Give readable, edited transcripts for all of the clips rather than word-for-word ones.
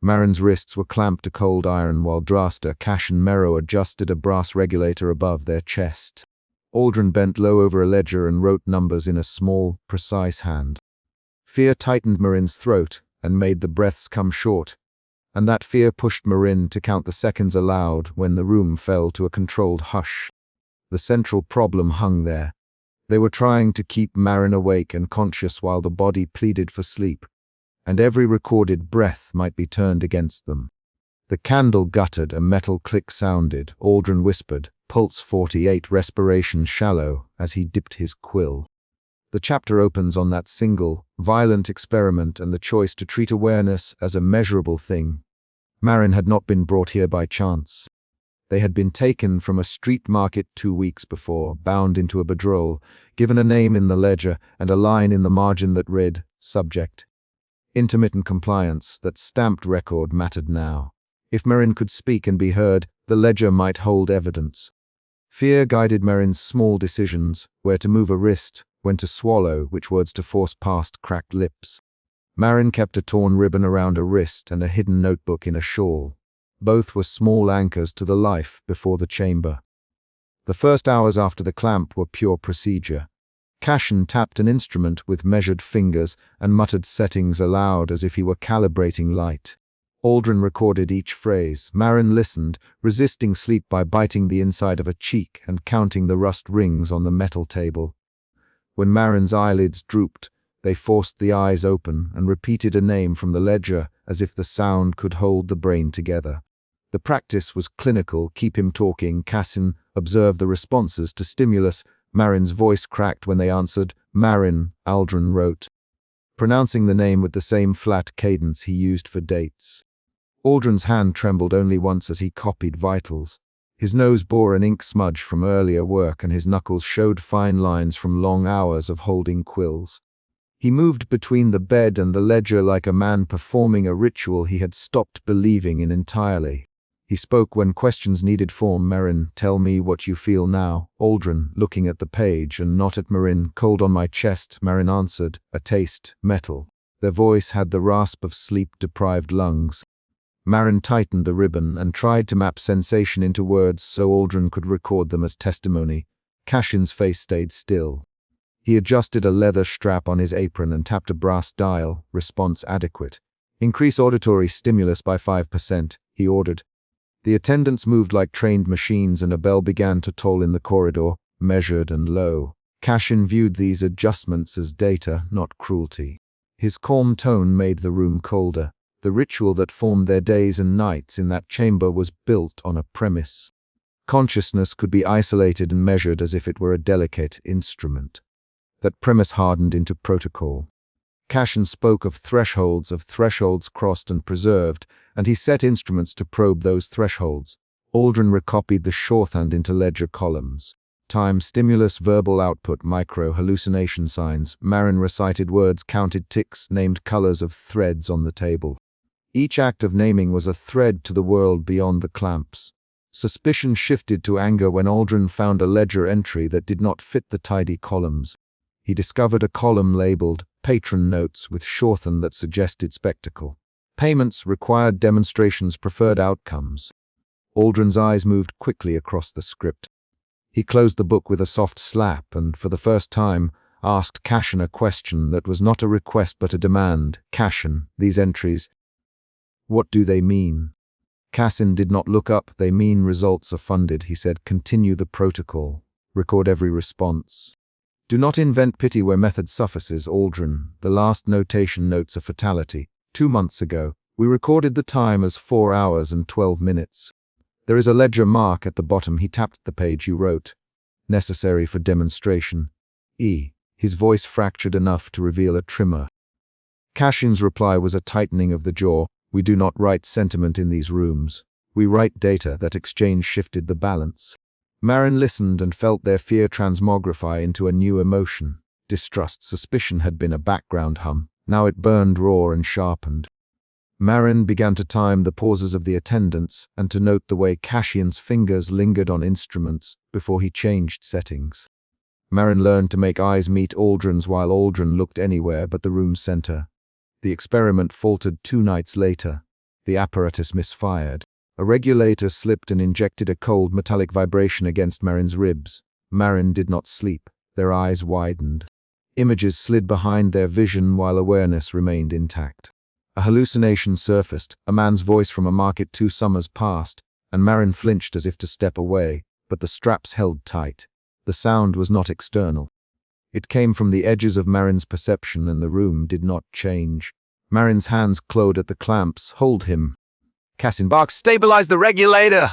Marin's wrists were clamped to cold iron while Drasta, Cash and Mero adjusted a brass regulator above their chest. Aldrin bent low over a ledger and wrote numbers in a small, precise hand. Fear tightened Marin's throat and made the breaths come short, and that fear pushed Marin to count the seconds aloud when the room fell to a controlled hush. The central problem hung there. They were trying to keep Marin awake and conscious while the body pleaded for sleep, and every recorded breath might be turned against them. The candle guttered, a metal click sounded. Aldrin whispered, pulse 48, respiration shallow, as he dipped his quill. The chapter opens on that single, violent experiment and the choice to treat awareness as a measurable thing. Marin had not been brought here by chance. They had been taken from a street market 2 weeks before, bound into a bedroll, given a name in the ledger and a line in the margin that read, subject. Intermittent compliance, that stamped record mattered now. If Marin could speak and be heard, the ledger might hold evidence. Fear guided Marin's small decisions, where to move a wrist, when to swallow, which words to force past cracked lips. Marin kept a torn ribbon around a wrist and a hidden notebook in a shawl. Both were small anchors to the life before the chamber. The first hours after the clamp were pure procedure. Cashin tapped an instrument with measured fingers and muttered settings aloud as if he were calibrating light. Aldrin recorded each phrase. Marin listened, resisting sleep by biting the inside of a cheek and counting the rust rings on the metal table. When Marin's eyelids drooped, they forced the eyes open and repeated a name from the ledger as if the sound could hold the brain together. The practice was clinical. Keep him talking. Cassin observed the responses to stimulus. Marin's voice cracked when they answered. Marin, Aldrin wrote, pronouncing the name with the same flat cadence he used for dates. Aldrin's hand trembled only once as he copied vitals. His nose bore an ink smudge from earlier work and his knuckles showed fine lines from long hours of holding quills. He moved between the bed and the ledger like a man performing a ritual he had stopped believing in entirely. He spoke when questions needed form. Marin, tell me what you feel now. Aldrin, looking at the page and not at Marin, cold on my chest. Marin answered, a taste, metal. Their voice had the rasp of sleep-deprived lungs. Marin tightened the ribbon and tried to map sensation into words so Aldrin could record them as testimony. Cashin's face stayed still. He adjusted a leather strap on his apron and tapped a brass dial. Response adequate. Increase auditory stimulus by 5%, he ordered. The attendants moved like trained machines and a bell began to toll in the corridor, measured and low. Cashin viewed these adjustments as data, not cruelty. His calm tone made the room colder. The ritual that formed their days and nights in that chamber was built on a premise. Consciousness could be isolated and measured as if it were a delicate instrument. That premise hardened into protocol. Cashin spoke of thresholds crossed and preserved, and he set instruments to probe those thresholds. Aldrin recopied the shorthand into ledger columns. Time, stimulus, verbal output, micro, hallucination signs. Marin recited words, counted ticks, named colors of threads on the table. Each act of naming was a thread to the world beyond the clamps. Suspicion shifted to anger when Aldrin found a ledger entry that did not fit the tidy columns. He discovered a column labeled Patron Notes with shorthand that suggested spectacle. Payments, required demonstrations, preferred outcomes. Aldrin's eyes moved quickly across the script. He closed the book with a soft slap and, for the first time, asked Cashin a question that was not a request but a demand. Cashin, these entries, what do they mean? Cassin did not look up. They mean results are funded, he said. Continue the protocol. Record every response. Do not invent pity where method suffices. Aldrin, the last notation notes a fatality. 2 months ago, we recorded the time as 4 hours and 12 minutes. There is a ledger mark at the bottom. He tapped the page you wrote. Necessary for demonstration. E. His voice fractured enough to reveal a tremor. Cashin's reply was a tightening of the jaw. We do not write sentiment in these rooms. We write data. That exchange shifted the balance. Marin listened and felt their fear transmogrify into a new emotion. Distrust, suspicion had been a background hum. Now it burned raw and sharpened. Marin began to time the pauses of the attendants and to note the way Cashin's fingers lingered on instruments before he changed settings. Marin learned to make eyes meet Aldrin's while Aldrin looked anywhere but the room's center. The experiment faltered 2 nights later. The apparatus misfired. A regulator slipped and injected a cold metallic vibration against Marin's ribs. Marin did not sleep. Their eyes widened. Images slid behind their vision while awareness remained intact. A hallucination surfaced, a man's voice from a market 2 summers past, and Marin flinched as if to step away, but the straps held tight. The sound was not external. It came from the edges of Marin's perception, and the room did not change. Marin's hands clawed at the clamps. "Hold him." Cassin barked, "Stabilize the regulator!"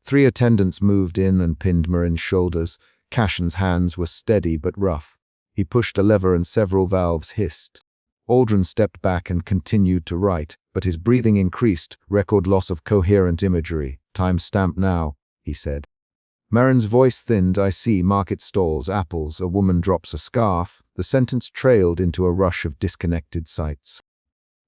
3 attendants moved in and pinned Marin's shoulders. Cassin's hands were steady but rough. He pushed a lever and several valves hissed. Aldrin stepped back and continued to write, but his breathing increased. "Record loss of coherent imagery. Time stamp now," he said. Marin's voice thinned. "I see market stalls, apples, a woman drops a scarf." The sentence trailed into a rush of disconnected sights.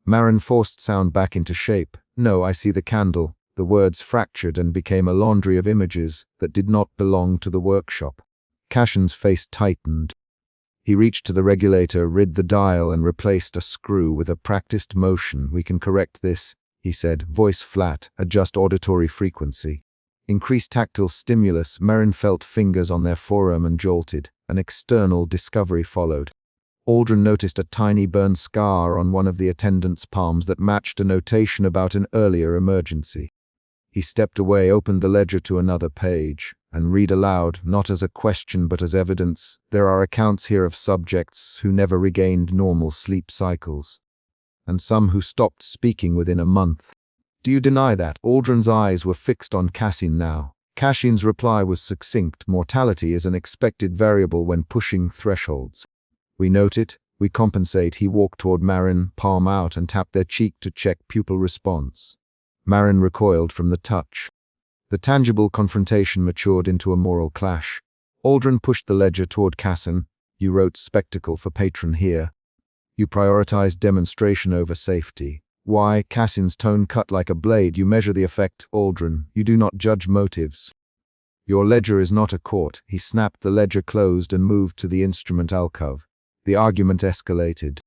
Marin forced sound back into shape. "No, I see the candle." The words fractured and became a laundry of images that did not belong to the workshop. Cassin's face tightened. He reached to the regulator, rid the dial, and replaced a screw with a practiced motion. "We can correct this," he said, voice flat. "Adjust auditory frequency." Increased tactile stimulus. Marin felt fingers on their forearm and jolted. An external discovery followed. Aldrin noticed a tiny burn scar on one of the attendants' palms that matched a notation about an earlier emergency. He stepped away, opened the ledger to another page, and read aloud, not as a question but as evidence. "There are accounts here of subjects who never regained normal sleep cycles, and some who stopped speaking within a month." "Do you deny that?" Aldrin's eyes were fixed on Cassin now. Cassin's reply was succinct. "Mortality is an expected variable when pushing thresholds. We note it, we compensate." He walked toward Marin, palm out, and tapped their cheek to check pupil response. Marin recoiled from the touch. The tangible confrontation matured into a moral clash. Aldrin pushed the ledger toward Cassin. "You wrote spectacle for patron here. You prioritized demonstration over safety. Why?" Cassin's tone cut like a blade. "You measure the effect, Aldrin. You do not judge motives. Your ledger is not a court." He snapped the ledger closed and moved to the instrument alcove. The argument escalated.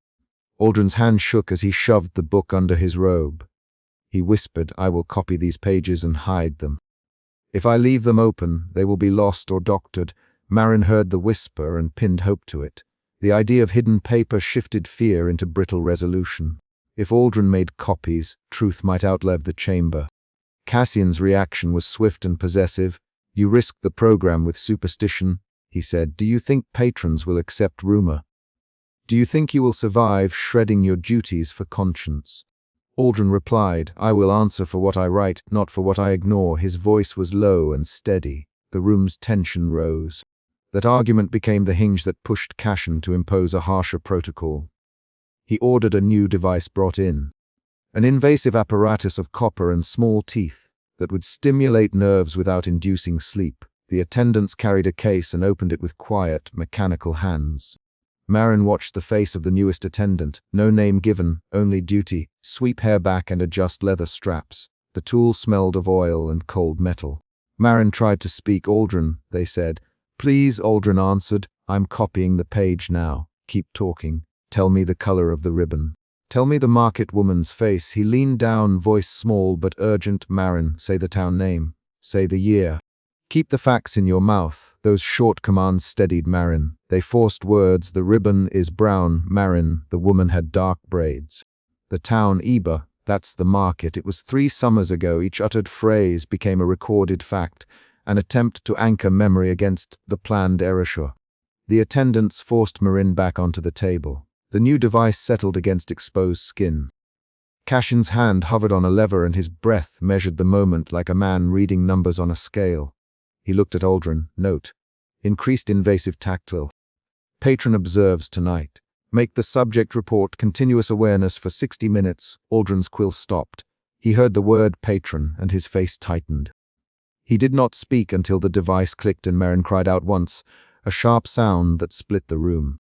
Aldrin's hand shook as he shoved the book under his robe. He whispered, "I will copy these pages and hide them. If I leave them open, they will be lost or doctored." Marin heard the whisper and pinned hope to it. The idea of hidden paper shifted fear into brittle resolution. If Aldrin made copies, truth might outlive the chamber. Cassian's reaction was swift and possessive. "You risked the program with superstition," he said. "Do you think patrons will accept rumor? Do you think you will survive shredding your duties for conscience?" Aldrin replied, "I will answer for what I write, not for what I ignore." His voice was low and steady. The room's tension rose. That argument became the hinge that pushed Cassin to impose a harsher protocol. He ordered a new device brought in. An invasive apparatus of copper and small teeth that would stimulate nerves without inducing sleep. The attendants carried a case and opened it with quiet, mechanical hands. Marin watched the face of the newest attendant. No name given, only duty. Sweep hair back and adjust leather straps. The tool smelled of oil and cold metal. Marin tried to speak. "Aldrin," they said. "Please," Aldrin answered. "I'm copying the page now. Keep talking. Tell me the color of the ribbon. Tell me the market woman's face." He leaned down, voice small but urgent. "Marin, say the town name. Say the year. Keep the facts in your mouth." Those short commands steadied Marin. They forced words. "The ribbon is brown, Marin. The woman had dark braids. The town, Eba. That's the market. It was 3 summers ago." Each uttered phrase became a recorded fact, an attempt to anchor memory against the planned erasure. The attendants forced Marin back onto the table. The new device settled against exposed skin. Cassin's hand hovered on a lever and his breath measured the moment like a man reading numbers on a scale. He looked at Aldrin. "Note. Increased invasive tactile. Patron observes tonight. Make the subject report continuous awareness for 60 minutes. Aldrin's quill stopped. He heard the word patron and his face tightened. He did not speak until the device clicked and Marin cried out once, a sharp sound that split the room.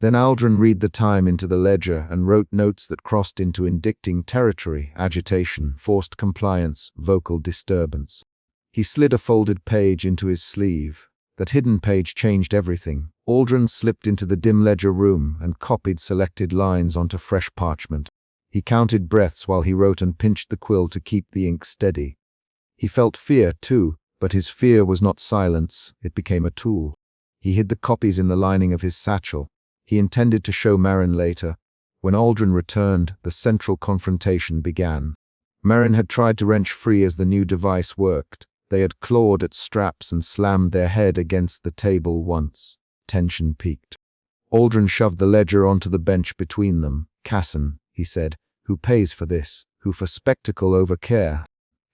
Then Aldrin read the time into the ledger and wrote notes that crossed into indicting territory, agitation, forced compliance, vocal disturbance. He slid a folded page into his sleeve. That hidden page changed everything. Aldrin slipped into the dim ledger room and copied selected lines onto fresh parchment. He He counted breaths while he wrote and pinched the quill to keep the ink steady. He felt fear, too, but his fear was not silence, it became a tool. He hid the copies in the lining of his satchel. He intended to show Marin later. When Aldrin returned, the central confrontation began. Marin had tried to wrench free as the new device worked. They had clawed at straps and slammed their head against the table once. Tension peaked. Aldrin shoved the ledger onto the bench between them. "Cassin," he said, "who pays for this? Who for spectacle over care?"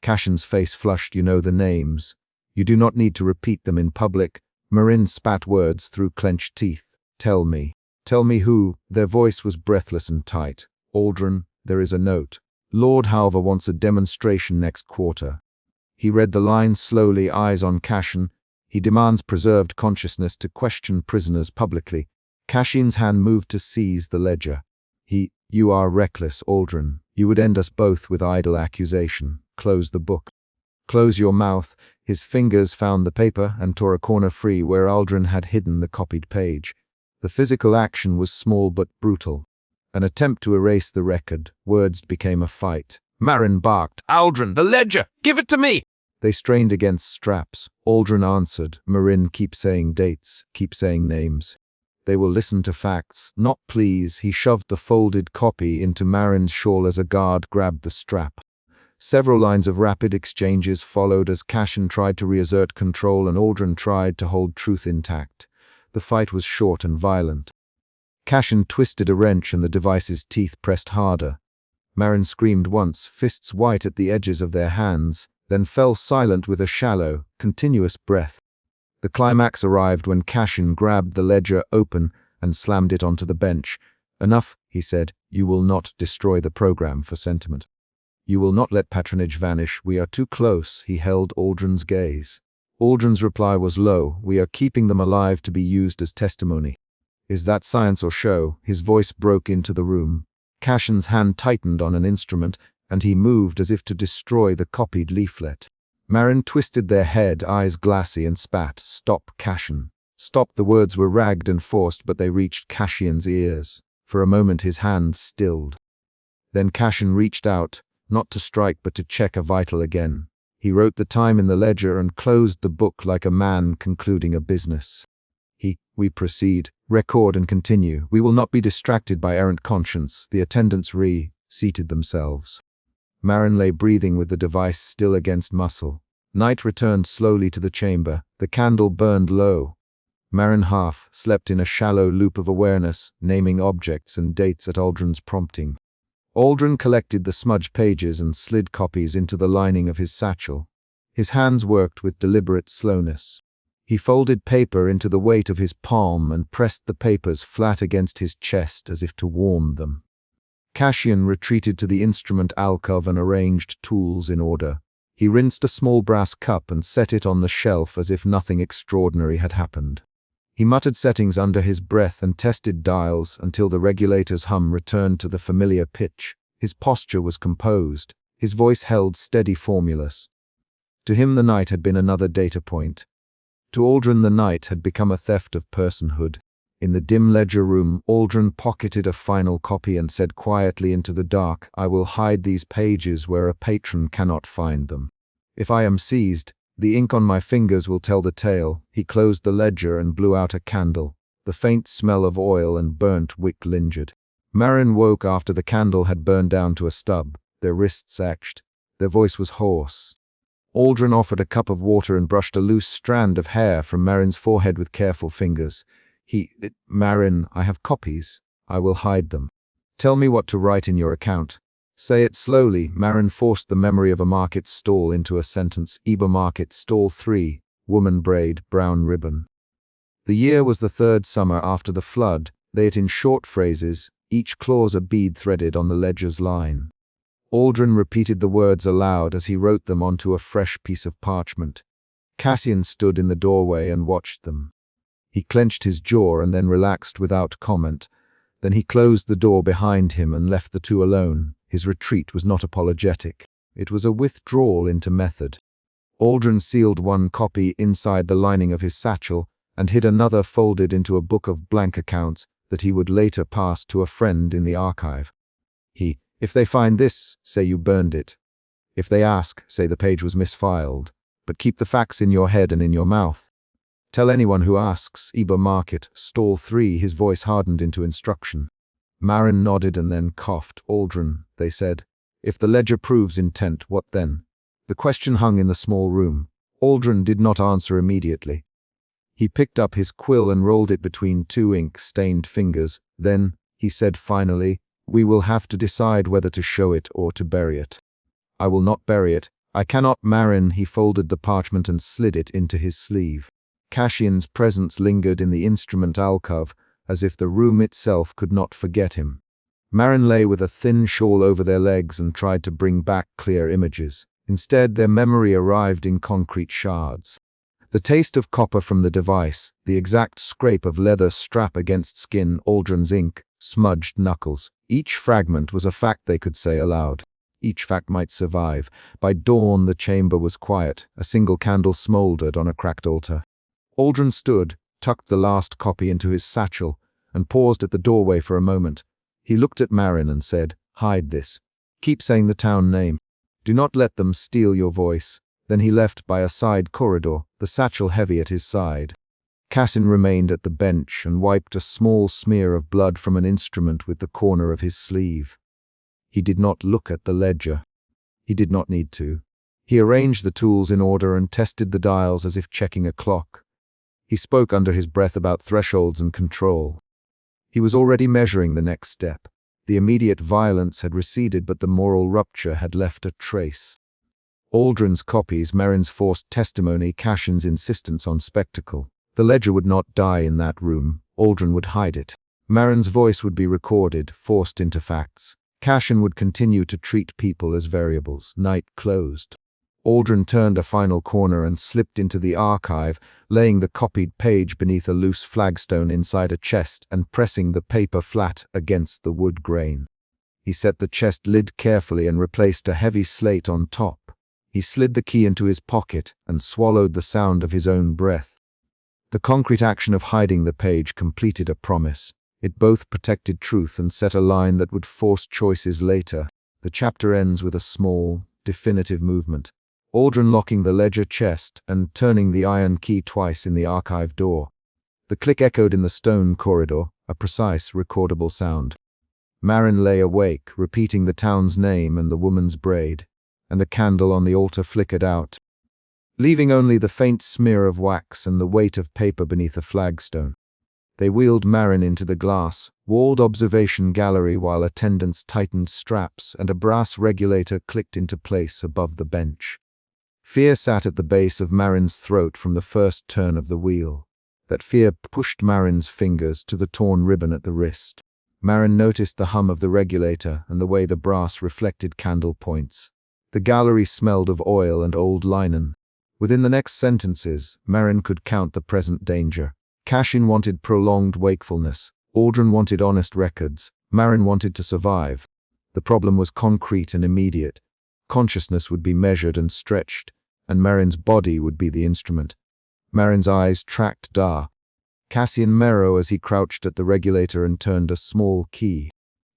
Cassin's face flushed. "You know the names. You do not need to repeat them in public." Marin spat words through clenched teeth. "Tell me. Tell me who." Their voice was breathless and tight. "Aldrin, there is a note. Lord Halver wants a demonstration next quarter." He read the lines slowly, eyes on Cassin. "He demands preserved consciousness to question prisoners publicly." Cassin's hand moved to seize the ledger. "You are reckless, Aldrin. You would end us both with idle accusation. Close the book." "Close your mouth." His fingers found the paper and tore a corner free where Aldrin had hidden the copied page. The physical action was small but brutal. An attempt to erase the record. Words became a fight. Marin barked, "Aldrin, the ledger! Give it to me!" They strained against straps. Aldrin answered, "Marin, keep saying dates, keep saying names. They will listen to facts, not pleas." He shoved the folded copy into Marin's shawl as a guard grabbed the strap. Several lines of rapid exchanges followed as Cassin tried to reassert control and Aldrin tried to hold truth intact. The fight was short and violent. Cassin twisted a wrench and the device's teeth pressed harder. Marin screamed once, fists white at the edges of their hands, then fell silent with a shallow, continuous breath. The climax arrived when Cassin grabbed the ledger open and slammed it onto the bench. "Enough," he said. "You will not destroy the program for sentiment. You will not let patronage vanish. We are too close." He held Aldrin's gaze. Aldrin's reply was low. "We are keeping them alive to be used as testimony." "Is that science or show?" His voice broke into the room. Cassin's hand tightened on an instrument, and he moved as if to destroy the copied leaflet. Marin twisted their head, eyes glassy, and spat, "Stop, Cassin. Stop." The words were ragged and forced, but they reached Cassin's ears. For a moment his hand stilled. Then Cassin reached out, not to strike but to check a vital again. He wrote the time in the ledger and closed the book like a man concluding a business. "We proceed, record and continue. We will not be distracted by errant conscience." The attendants seated themselves. Marin lay breathing with the device still against muscle. Night returned slowly to the chamber. The candle burned low. Marin half slept in a shallow loop of awareness, naming objects and dates at Aldrin's prompting. Aldrin collected the smudged pages and slid copies into the lining of his satchel. His hands worked with deliberate slowness. He folded paper into the weight of his palm and pressed the papers flat against his chest as if to warm them. Cassin retreated to the instrument alcove and arranged tools in order. He rinsed a small brass cup and set it on the shelf as if nothing extraordinary had happened. He muttered settings under his breath and tested dials until the regulator's hum returned to the familiar pitch. His posture was composed. His voice held steady, formulous. To him the night had been another data point. To Aldrin the night had become a theft of personhood. In the dim ledger room, Aldrin pocketed a final copy and said quietly into the dark, "I will hide these pages where a patron cannot find them. If I am seized, the ink on my fingers will tell the tale." He closed the ledger and blew out a candle. The faint smell of oil and burnt wick lingered. Marin woke after the candle had burned down to a stub. Their wrists ached. Their voice was hoarse. Aldrin offered a cup of water and brushed a loose strand of hair from Marin's forehead with careful fingers. "Marin, I have copies. I will hide them. Tell me what to write in your account." "Say it slowly." Marin forced the memory of a market stall into a sentence. "Eber Market, Stall 3, woman braid, brown ribbon." The year was the third summer after the flood. They it in short phrases, each clause a bead threaded on the ledger's line. Aldrin repeated the words aloud as he wrote them onto a fresh piece of parchment. Cassin stood in the doorway and watched them. He clenched his jaw and then relaxed without comment. Then he closed the door behind him and left the two alone. His retreat was not apologetic. It was a withdrawal into method. Aldrin sealed one copy inside the lining of his satchel and hid another folded into a book of blank accounts that he would later pass to a friend in the archive. If they find this, say you burned it. If they ask, say the page was misfiled. But keep the facts in your head and in your mouth. Tell anyone who asks, Eber Market, stall 3, his voice hardened into instruction. Marin nodded and then coughed. Aldrin, they said. If the ledger proves intent, what then? The question hung in the small room. Aldrin did not answer immediately. He picked up his quill and rolled it between 2 ink-stained fingers. Then, he said finally, we will have to decide whether to show it or to bury it. I will not bury it. I cannot. Marin, he folded the parchment and slid it into his sleeve. Cassian's presence lingered in the instrument alcove, as if the room itself could not forget him. Marin lay with a thin shawl over their legs and tried to bring back clear images. Instead, their memory arrived in concrete shards. The taste of copper from the device, the exact scrape of leather strap against skin, Aldrin's ink, smudged knuckles. Each fragment was a fact they could say aloud. Each fact might survive. By dawn, the chamber was quiet. A single candle smoldered on a cracked altar. Aldrin stood, tucked the last copy into his satchel, and paused at the doorway for a moment. He looked at Marin and said, hide this. Keep saying the town name. Do not let them steal your voice. Then he left by a side corridor, the satchel heavy at his side. Cassian remained at the bench and wiped a small smear of blood from an instrument with the corner of his sleeve. He did not look at the ledger. He did not need to. He arranged the tools in order and tested the dials as if checking a clock. He spoke under his breath about thresholds and control. He was already measuring the next step. The immediate violence had receded, but the moral rupture had left a trace. Aldrin's copies, Marin's forced testimony, Cassian's insistence on spectacle. The ledger would not die in that room. Aldrin would hide it. Marin's voice would be recorded, forced into facts. Cassian would continue to treat people as variables. Night closed. Aldrin turned a final corner and slipped into the archive, laying the copied page beneath a loose flagstone inside a chest and pressing the paper flat against the wood grain. He set the chest lid carefully and replaced a heavy slate on top. He slid the key into his pocket and swallowed the sound of his own breath. The concrete action of hiding the page completed a promise. It both protected truth and set a line that would force choices later. The chapter ends with a small, definitive movement. Aldrin locking the ledger chest and turning the iron key twice in the archive door. The click echoed in the stone corridor, a precise, recordable sound. Marin lay awake, repeating the town's name and the woman's braid, and the candle on the altar flickered out, leaving only the faint smear of wax and the weight of paper beneath a flagstone. They wheeled Marin into the glass-walled observation gallery while attendants tightened straps and a brass regulator clicked into place above the bench. Fear sat at the base of Marin's throat from the first turn of the wheel. That fear pushed Marin's fingers to the torn ribbon at the wrist. Marin noticed the hum of the regulator and the way the brass reflected candle points. The gallery smelled of oil and old linen. Within the next sentences, Marin could count the present danger. Cassian wanted prolonged wakefulness. Aldrin wanted honest records. Marin wanted to survive. The problem was concrete and immediate. Consciousness would be measured and stretched, and Marin's body would be the instrument. Marin's eyes tracked Cassian Merrow as he crouched at the regulator and turned a small key.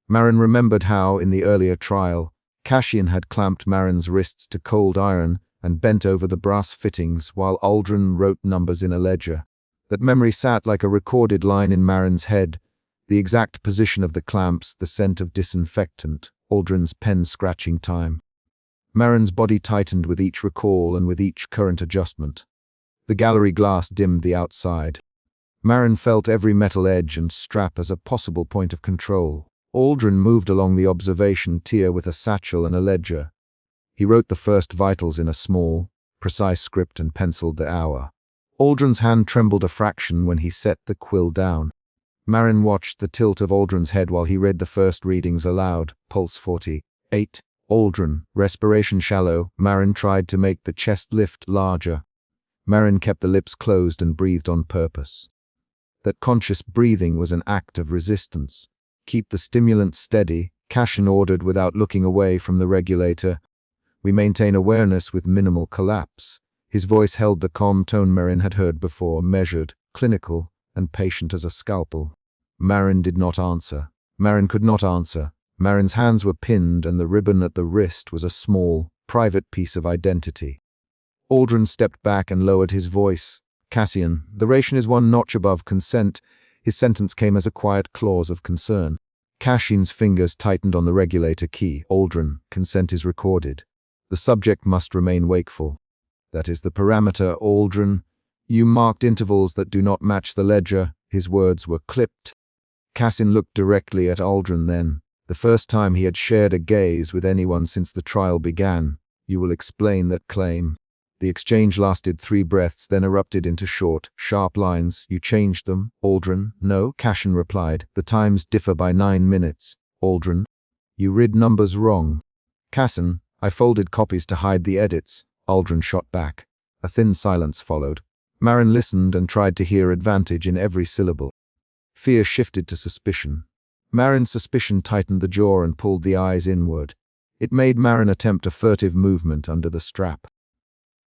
Marin remembered how, in the earlier trial, Cassian had clamped Marin's wrists to cold iron and bent over the brass fittings while Aldrin wrote numbers in a ledger. That memory sat like a recorded line in Marin's head, the exact position of the clamps, the scent of disinfectant, Aldrin's pen scratching time. Marin's body tightened with each recall and with each current adjustment. The gallery glass dimmed the outside. Marin felt every metal edge and strap as a possible point of control. Aldrin moved along the observation tier with a satchel and a ledger. He wrote the first vitals in a small, precise script and penciled the hour. Aldrin's hand trembled a fraction when he set the quill down. Marin watched the tilt of Aldrin's head while he read the first readings aloud. Pulse 48. Aldrin, respiration shallow. Marin tried to make the chest lift larger. Marin kept the lips closed and breathed on purpose. That conscious breathing was an act of resistance. Keep the stimulant steady, Cassian ordered without looking away from the regulator. We maintain awareness with minimal collapse. His voice held the calm tone Marin had heard before, measured, clinical, and patient as a scalpel. Marin did not answer. Marin could not answer. Marin's hands were pinned, and the ribbon at the wrist was a small, private piece of identity. Aldrin stepped back and lowered his voice. "Cassian, the ration is one notch above consent." His sentence came as a quiet clause of concern. Cassian's fingers tightened on the regulator key. "Aldrin, consent is recorded. The subject must remain wakeful. That is the parameter, Aldrin. You marked intervals that do not match the ledger." His words were clipped. Cassian looked directly at Aldrin then, the first time he had shared a gaze with anyone since the trial began. "You will explain that claim." The exchange lasted 3 breaths, then erupted into short, sharp lines. "You changed them, Aldrin?" "No," Cassian replied. "The times differ by 9 minutes. Aldrin, you read numbers wrong." "Cassian, I folded copies to hide the edits." Aldrin shot back. A thin silence followed. Marin listened and tried to hear advantage in every syllable. Fear shifted to suspicion. Marin's suspicion tightened the jaw and pulled the eyes inward. It made Marin attempt a furtive movement under the strap.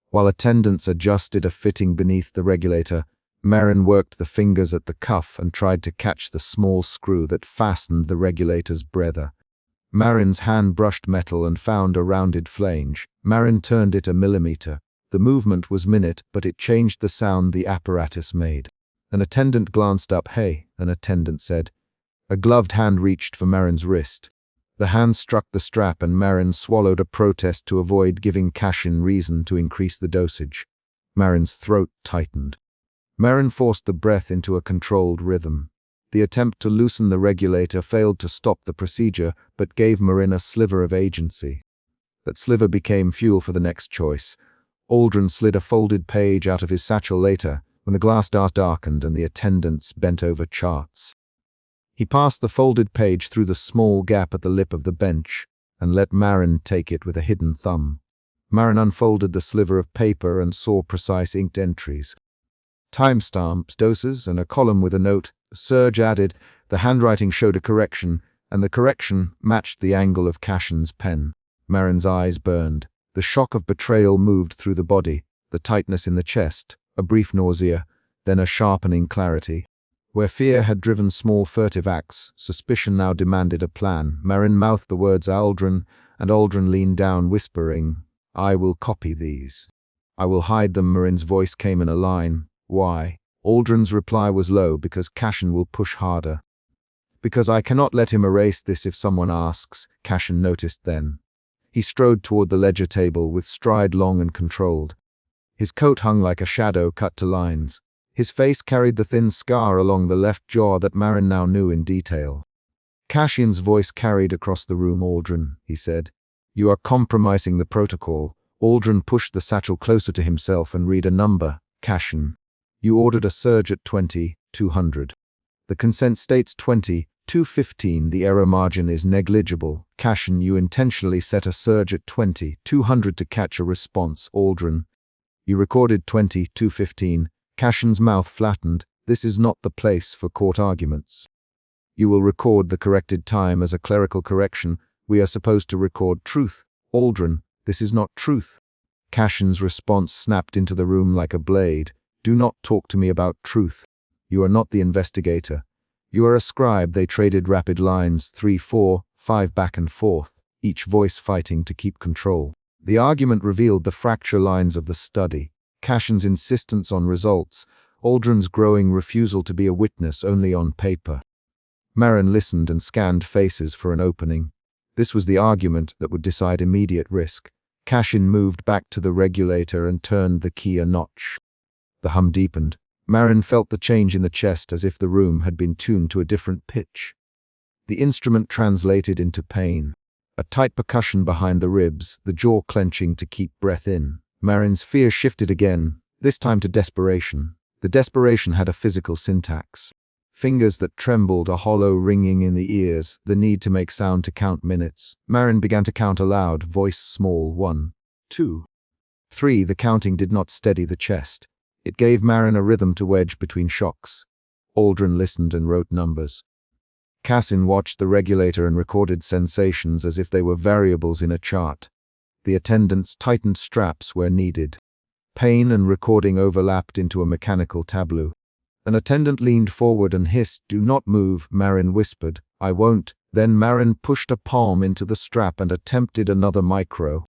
While attendants adjusted a fitting beneath the regulator, Marin worked the fingers at the cuff and tried to catch the small screw that fastened the regulator's breather. Marin's hand brushed metal and found a rounded flange. Marin turned it a millimeter. The movement was minute, but it changed the sound the apparatus made. An attendant glanced up. "Hey," an attendant said. A gloved hand reached for Marin's wrist. The hand struck the strap, and Marin swallowed a protest to avoid giving Cassian reason to increase the dosage. Marin's throat tightened. Marin forced the breath into a controlled rhythm. The attempt to loosen the regulator failed to stop the procedure, but gave Marin a sliver of agency. That sliver became fuel for the next choice. Aldrin slid a folded page out of his satchel later, when the glass darkened and the attendants bent over charts. He passed the folded page through the small gap at the lip of the bench and let Marin take it with a hidden thumb. Marin unfolded the sliver of paper and saw precise inked entries. Timestamps, doses, and a column with a note. Serge added. The handwriting showed a correction, and the correction matched the angle of Cassian's pen. Marin's eyes burned. The shock of betrayal moved through the body, the tightness in the chest, a brief nausea, then a sharpening clarity. Where fear had driven small furtive acts, suspicion now demanded a plan. Marin mouthed the words Aldrin, and Aldrin leaned down, whispering, "I will copy these. I will hide them." Marin's voice came in a line. "Why?" Aldrin's reply was low. "Because Cassian will push harder. Because I cannot let him erase this if someone asks." Cassian noticed then. He strode toward the ledger table with stride long and controlled. His coat hung like a shadow cut to lines. His face carried the thin scar along the left jaw that Marin now knew in detail. Cassian's voice carried across the room. "Aldrin," he said, "you are compromising the protocol." Aldrin pushed the satchel closer to himself and read a number. "Cassian, you ordered a surge at 20,200. The consent states 20,215. The error margin is negligible." "Cassian, you intentionally set a surge at 20,200 to catch a response." "Aldrin, you recorded 20,215. Cassian's mouth flattened. "This is not the place for court arguments. You will record the corrected time as a clerical correction. We are supposed to record truth." "Aldrin, this is not truth." Cassian's response snapped into the room like a blade. "Do not talk to me about truth. You are not the investigator. You are a scribe." They traded rapid lines, 3, 4, 5 back and forth, each voice fighting to keep control. The argument revealed the fracture lines of the study. Cassian's insistence on results, Aldrin's growing refusal to be a witness only on paper. Marin listened and scanned faces for an opening. This was the argument that would decide immediate risk. Cassian moved back to the regulator and turned the key a notch. The hum deepened. Marin felt the change in the chest as if the room had been tuned to a different pitch. The instrument translated into pain. A tight percussion behind the ribs, the jaw clenching to keep breath in. Marin's fear shifted again, this time to desperation. The desperation had a physical syntax. Fingers that trembled, a hollow ringing in the ears, the need to make sound to count minutes. Marin began to count aloud, voice small. 1, 2, 3. The counting did not steady the chest. It gave Marin a rhythm to wedge between shocks. Aldrin listened and wrote numbers. Cassian watched the regulator and recorded sensations as if they were variables in a chart. The attendants tightened straps where needed. Pain and recording overlapped into a mechanical tableau. An attendant leaned forward and hissed, "Do not move," Marin whispered. "I won't." Then Marin pushed a palm into the strap and attempted another micro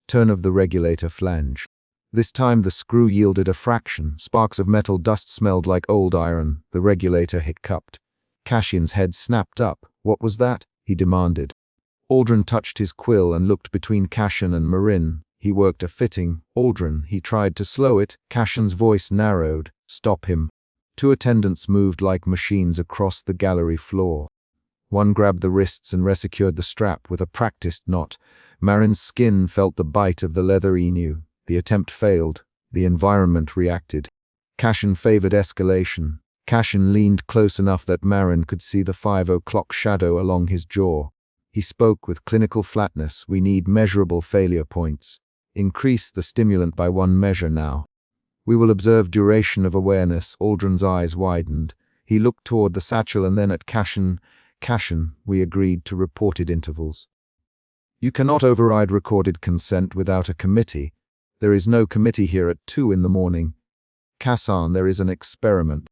turn of the regulator flange. This time the screw yielded a fraction. Sparks of metal dust smelled like old iron. The regulator hiccuped. Cashin's head snapped up. "What was that?" he demanded. Aldrin touched his quill and looked between Cashin and Marin. He worked a fitting. "Aldrin," he tried to slow it. Cashin's voice narrowed. "Stop him." Two attendants moved like machines across the gallery floor. One grabbed the wrists and resecured the strap with a practiced knot. Marin's skin felt the bite of the leather emu. The attempt failed. The environment reacted. Cashin favored escalation. Cashin leaned close enough that Marin could see the 5 o'clock shadow along his jaw. He spoke with clinical flatness. "We need measurable failure points. Increase the stimulant by 1 measure now. We will observe duration of awareness." Aldrin's eyes widened. He looked toward the satchel and then at Cashin. "Cashin, we agreed to reported intervals. You cannot override recorded consent without a committee. There is no committee here at 2 in the morning. Cassan, there is an experiment.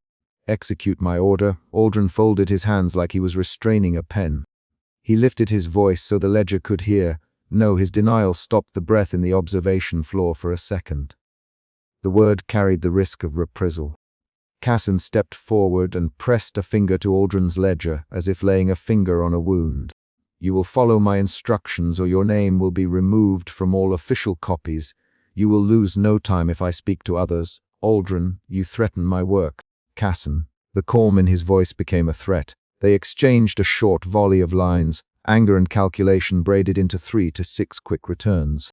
Execute my order." Aldrin folded his hands like he was restraining a pen. He lifted his voice so the ledger could hear. No, his denial stopped the breath in the observation floor for a second. The word carried the risk of reprisal. Cassan stepped forward and pressed a finger to Aldrin's ledger, as if laying a finger on a wound. "You will follow my instructions or your name will be removed from all official copies. You will lose no time if I speak to others. Aldrin, you threaten my work." "Cassan." The calm in his voice became a threat. They exchanged a short volley of lines, anger and calculation braided into 3 to 6 quick returns.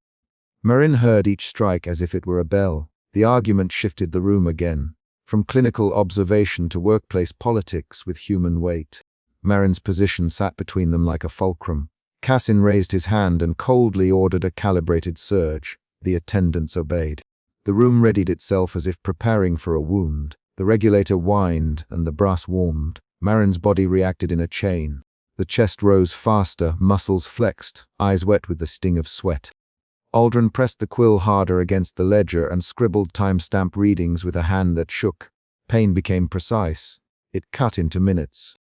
Marin heard each strike as if it were a bell. The argument shifted the room again, from clinical observation to workplace politics with human weight. Marin's position sat between them like a fulcrum. Cassin raised his hand and coldly ordered a calibrated surge. The attendants obeyed. The room readied itself as if preparing for a wound. The regulator whined and the brass warmed. Marin's body reacted in a chain. The chest rose faster, muscles flexed, eyes wet with the sting of sweat. Aldrin pressed the quill harder against the ledger and scribbled timestamp readings with a hand that shook. Pain became precise. It cut into minutes.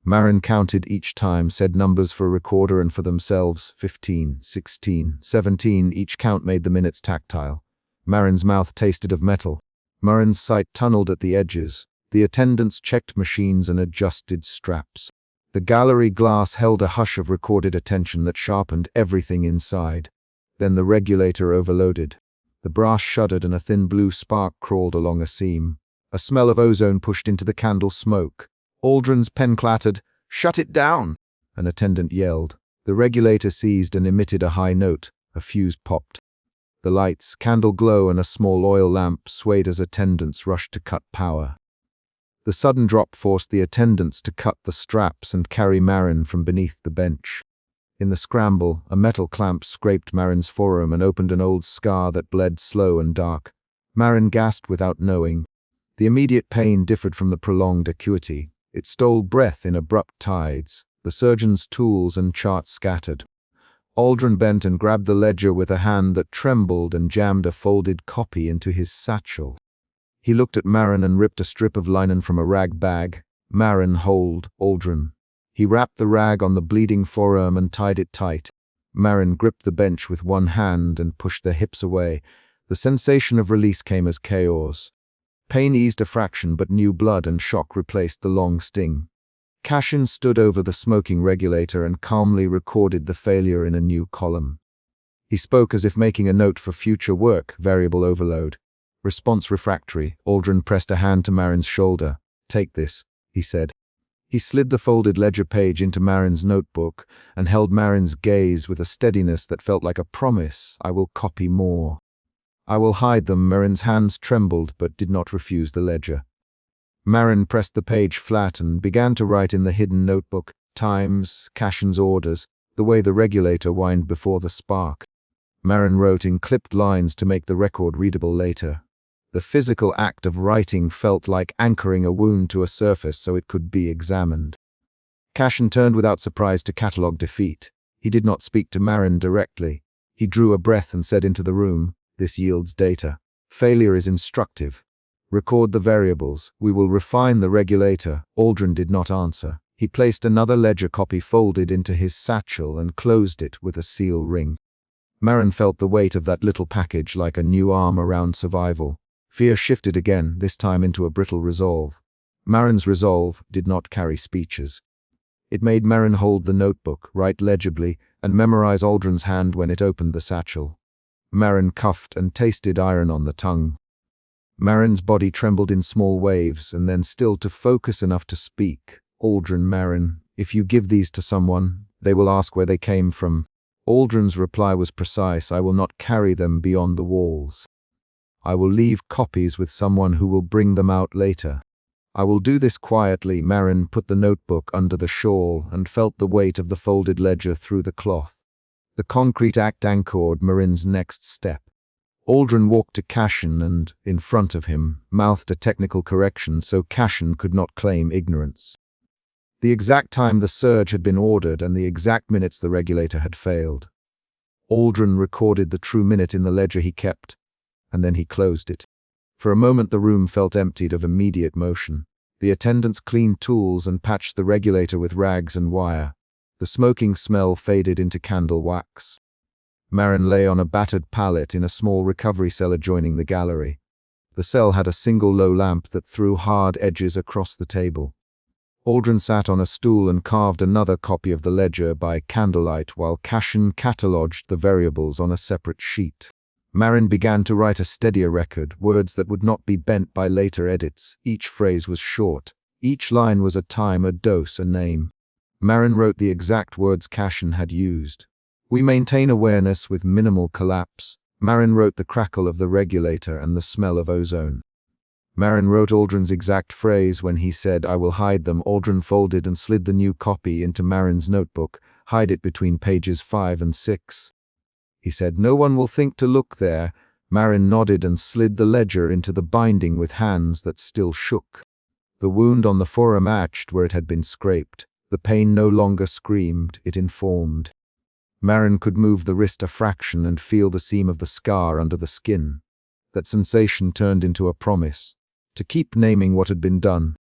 Marin counted each time, said numbers for recorder and for themselves. 15, 16, 17. Each count made the minutes tactile. Marin's mouth tasted of metal. Marin's sight tunneled at the edges. The attendants checked machines and adjusted straps. The gallery glass held a hush of recorded attention that sharpened everything inside. Then the regulator overloaded. The brass shuddered and a thin blue spark crawled along a seam. A smell of ozone pushed into the candle smoke. Aldrin's pen clattered. "Shut it down!" An attendant yelled. The regulator seized and emitted a high note. A fuse popped. The lights, candle glow and a small oil lamp swayed as attendants rushed to cut power. The sudden drop forced the attendants to cut the straps and carry Marin from beneath the bench. In the scramble, a metal clamp scraped Marin's forearm and opened an old scar that bled slow and dark. Marin gasped without knowing. The immediate pain differed from the prolonged acuity. It stole breath in abrupt tides. The surgeon's tools and charts scattered. Aldrin bent and grabbed the ledger with a hand that trembled and jammed a folded copy into his satchel. He looked at Marin and ripped a strip of linen from a rag bag. "Marin, hold, Aldrin." He wrapped the rag on the bleeding forearm and tied it tight. Marin gripped the bench with one hand and pushed their hips away. The sensation of release came as chaos. Pain eased a fraction, but new blood and shock replaced the long sting. Cashin stood over the smoking regulator and calmly recorded the failure in a new column. He spoke as if making a note for future work. "Variable overload. Response refractory." Aldrin pressed a hand to Marin's shoulder. "Take this," he said. He slid the folded ledger page into Marin's notebook and held Marin's gaze with a steadiness that felt like a promise. "I will copy more. I will hide them." Marin's hands trembled but did not refuse the ledger. Marin pressed the page flat and began to write in the hidden notebook. Times, Cashin's orders, the way the regulator whined before the spark. Marin wrote in clipped lines to make the record readable later. The physical act of writing felt like anchoring a wound to a surface so it could be examined. Cashin turned without surprise to catalogue defeat. He did not speak to Marin directly. He drew a breath and said into the room, "This yields data. Failure is instructive. Record the variables. We will refine the regulator." Aldrin did not answer. He placed another ledger copy folded into his satchel and closed it with a seal ring. Marin felt the weight of that little package like a new arm around survival. Fear shifted again, this time into a brittle resolve. Marin's resolve did not carry speeches. It made Marin hold the notebook, write legibly, and memorize Aldrin's hand when it opened the satchel. Marin coughed and tasted iron on the tongue. Marin's body trembled in small waves, and then stilled to focus enough to speak. Aldrin, Marin, if you give these to someone, they will ask where they came from. Aldrin's reply was precise. I will not carry them beyond the walls. I will leave copies with someone who will bring them out later. I will do this quietly. Marin put the notebook under the shawl and felt the weight of the folded ledger through the cloth. The concrete act anchored Marin's next step. Aldrin walked to Cashin and, in front of him, mouthed a technical correction so Cashin could not claim ignorance. The exact time the surge had been ordered and the exact minutes the regulator had failed. Aldrin recorded the true minute in the ledger he kept, and then he closed it. For a moment the room felt emptied of immediate motion. The attendants cleaned tools and patched the regulator with rags and wire. The smoking smell faded into candle wax. Marin lay on a battered pallet in a small recovery cell adjoining the gallery. The cell had a single low lamp that threw hard edges across the table. Aldrin sat on a stool and carved another copy of the ledger by candlelight while Cashin catalogued the variables on a separate sheet. Marin began to write a steadier record, words that would not be bent by later edits. Each phrase was short. Each line was a time, a dose, a name. Marin wrote the exact words Cashin had used. We maintain awareness with minimal collapse. Marin wrote the crackle of the regulator and the smell of ozone. Marin wrote Aldrin's exact phrase when he said, I will hide them. Aldrin folded and slid the new copy into Marin's notebook, hide it between pages 5 and 6. He said, no one will think to look there. Marin nodded and slid the ledger into the binding with hands that still shook. The wound on the forearm matched where it had been scraped. The pain no longer screamed, it informed. Marin could move the wrist a fraction and feel the seam of the scar under the skin. That sensation turned into a promise to keep naming what had been done.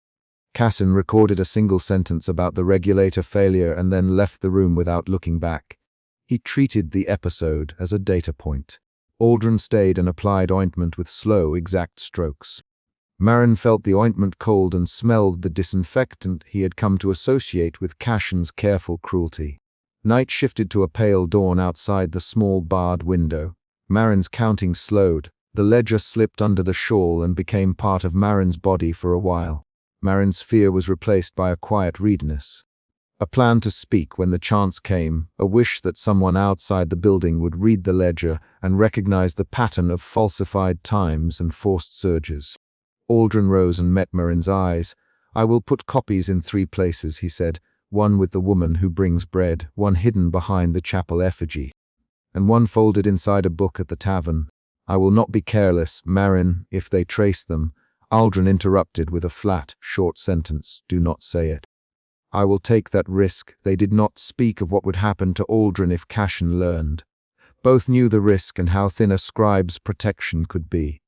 Cassin recorded a single sentence about the regulator failure and then left the room without looking back. He treated the episode as a data point. Aldrin stayed and applied ointment with slow, exact strokes. Marin felt the ointment cold and smelled the disinfectant he had come to associate with Cashin's careful cruelty. Night shifted to a pale dawn outside the small barred window. Marin's counting slowed. The ledger slipped under the shawl and became part of Marin's body for a while. Marin's fear was replaced by a quiet readiness. A plan to speak when the chance came, a wish that someone outside the building would read the ledger and recognize the pattern of falsified times and forced surges. Aldrin rose and met Marin's eyes. I will put copies in 3 places, he said, one with the woman who brings bread, one hidden behind the chapel effigy, and one folded inside a book at the tavern. I will not be careless, Marin, if they trace them. Aldrin interrupted with a flat, short sentence. Do not say it. I will take that risk. They did not speak of what would happen to Aldrin if Cashin learned. Both knew the risk and how thin a scribe's protection could be.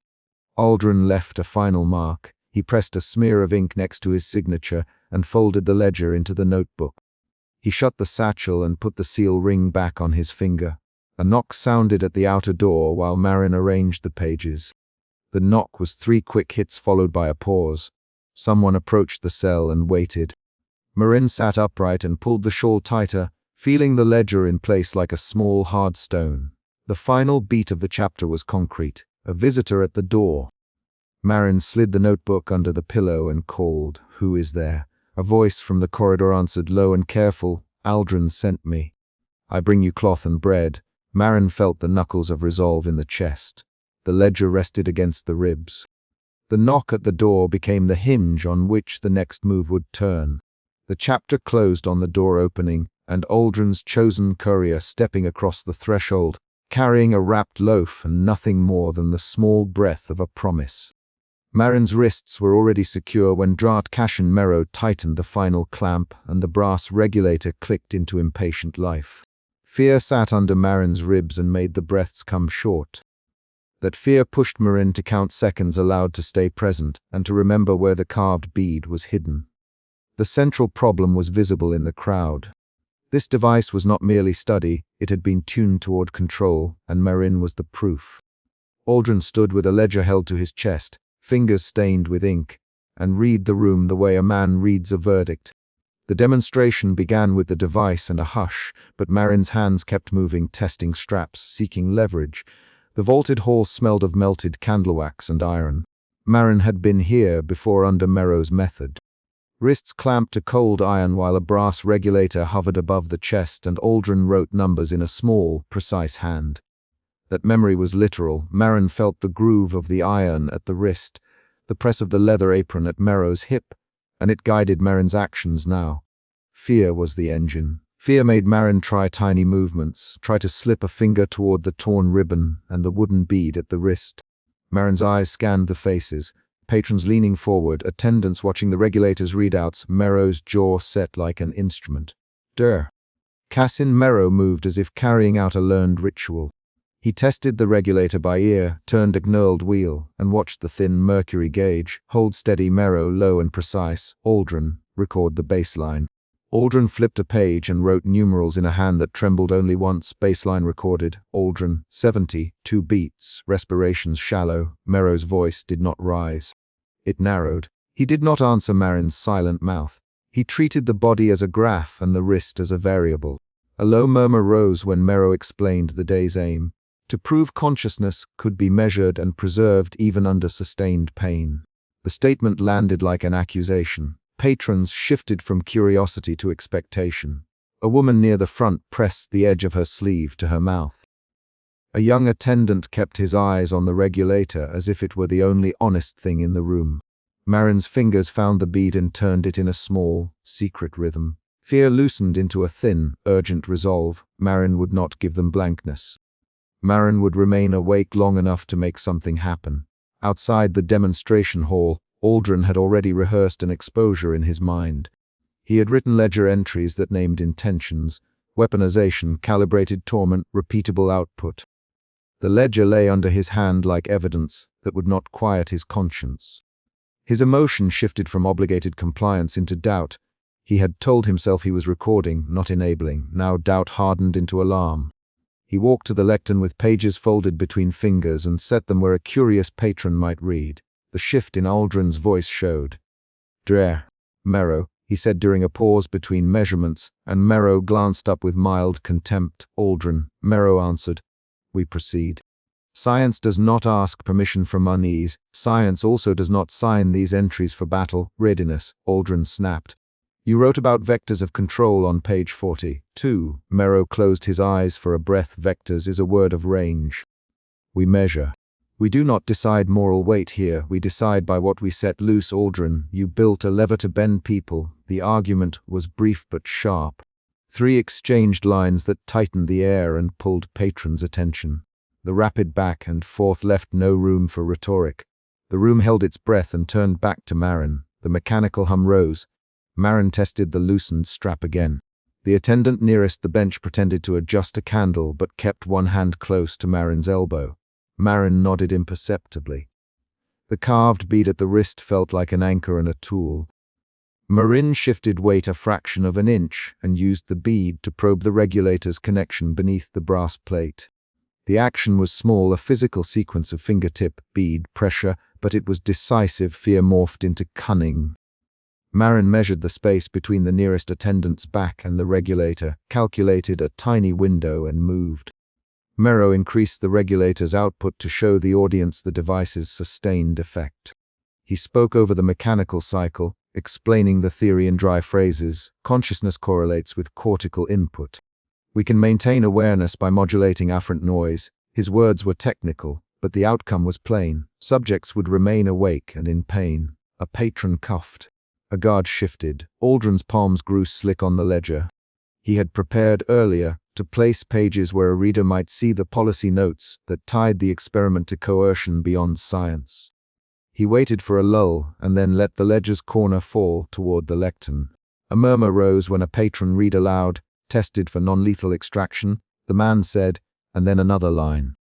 Aldrin left a final mark. He pressed a smear of ink next to his signature and folded the ledger into the notebook. He shut the satchel and put the seal ring back on his finger. A knock sounded at the outer door while Marin arranged the pages. The knock was 3 quick hits followed by a pause. Someone approached the cell and waited. Marin sat upright and pulled the shawl tighter, feeling the ledger in place like a small hard stone. The final beat of the chapter was concrete. A visitor at the door. Marin slid the notebook under the pillow and called, Who is there? A voice from the corridor answered, low and careful, Aldrin sent me. I bring you cloth and bread. Marin felt the knuckles of resolve in the chest. The ledger rested against the ribs. The knock at the door became the hinge on which the next move would turn. The chapter closed on the door opening, and Aldrin's chosen courier stepping across the threshold, carrying a wrapped loaf and nothing more than the small breath of a promise. Marin's wrists were already secure when Cashin Mero tightened the final clamp and the brass regulator clicked into impatient life. Fear sat under Marin's ribs and made the breaths come short. That fear pushed Marin to count seconds allowed to stay present and to remember where the carved bead was hidden. The central problem was visible in the crowd. This device was not merely study, it had been tuned toward control, and Marin was the proof. Aldrin stood with a ledger held to his chest, fingers stained with ink, and read the room the way a man reads a verdict. The demonstration began with the device and a hush, but Marin's hands kept moving, testing straps, seeking leverage. The vaulted hall smelled of melted candle wax and iron. Marin had been here before under Merrow's method. Wrists clamped to cold iron while a brass regulator hovered above the chest, and Aldrin wrote numbers in a small, precise hand. That memory was literal. Marin felt the groove of the iron at the wrist, the press of the leather apron at Merrow's hip, and it guided Marin's actions now. Fear was the engine. Fear made Marin try tiny movements, try to slip a finger toward the torn ribbon and the wooden bead at the wrist. Marin's eyes scanned the faces, patrons leaning forward, attendants watching the regulator's readouts, Merrow's jaw set like an instrument. Cassin Merrow moved as if carrying out a learned ritual. He tested the regulator by ear, turned a knurled wheel, and watched the thin mercury gauge. Hold steady, Merrow, low and precise. Aldrin, record the baseline. Aldrin flipped a page and wrote numerals in a hand that trembled only once. Baseline recorded. Aldrin, 70, 2 beats, respirations shallow. Merrow's voice did not rise. It narrowed. He did not answer Marin's silent mouth. He treated the body as a graph and the wrist as a variable. A low murmur rose when Merrow explained the day's aim. To prove consciousness could be measured and preserved even under sustained pain. The statement landed like an accusation. Patrons shifted from curiosity to expectation. A woman near the front pressed the edge of her sleeve to her mouth. A young attendant kept his eyes on the regulator as if it were the only honest thing in the room. Marin's fingers found the bead and turned it in a small, secret rhythm. Fear loosened into a thin, urgent resolve. Marin would not give them blankness. Marin would remain awake long enough to make something happen. Outside the demonstration hall, Aldrin had already rehearsed an exposure in his mind. He had written ledger entries that named intentions, weaponization, calibrated torment, repeatable output. The ledger lay under his hand like evidence that would not quiet his conscience. His emotion shifted from obligated compliance into doubt. He had told himself he was recording, not enabling. Now doubt hardened into alarm. He walked to the lectern with pages folded between fingers and set them where a curious patron might read. The shift in Aldrin's voice showed. Merrow, he said during a pause between measurements, and Merrow glanced up with mild contempt. Aldrin, Merrow answered. We proceed. Science does not ask permission from unease. Science also does not sign these entries for battle readiness, Aldrin snapped. You wrote about vectors of control on page 42. Merrow closed his eyes for a breath. Vectors is a word of range. We measure. We do not decide moral weight here. We decide by what we set loose. Aldrin, you built a lever to bend people. The argument was brief but sharp. 3 exchanged lines that tightened the air and pulled patrons' attention. The rapid back and forth left no room for rhetoric. The room held its breath and turned back to Marin. The mechanical hum rose. Marin tested the loosened strap again. The attendant nearest the bench pretended to adjust a candle but kept one hand close to Marin's elbow. Marin nodded imperceptibly. The carved bead at the wrist felt like an anchor and a tool. Marin shifted weight a fraction of an inch and used the bead to probe the regulator's connection beneath the brass plate. The action was small, a physical sequence of fingertip, bead, pressure, but it was decisive. Fear morphed into cunning. Marin measured the space between the nearest attendant's back and the regulator, calculated a tiny window, and moved. Merrow increased the regulator's output to show the audience the device's sustained effect. He spoke over the mechanical cycle, explaining the theory in dry phrases. Consciousness correlates with cortical input. We can maintain awareness by modulating afferent noise. His words were technical, but the outcome was plain. Subjects would remain awake and in pain. A patron coughed. A guard shifted. Aldrin's palms grew slick on the ledger. He had prepared earlier to place pages where a reader might see the policy notes that tied the experiment to coercion beyond science. He waited for a lull and then let the ledger's corner fall toward the lectern. A murmur rose when a patron read aloud, tested for non-lethal extraction, the man said, and then another line.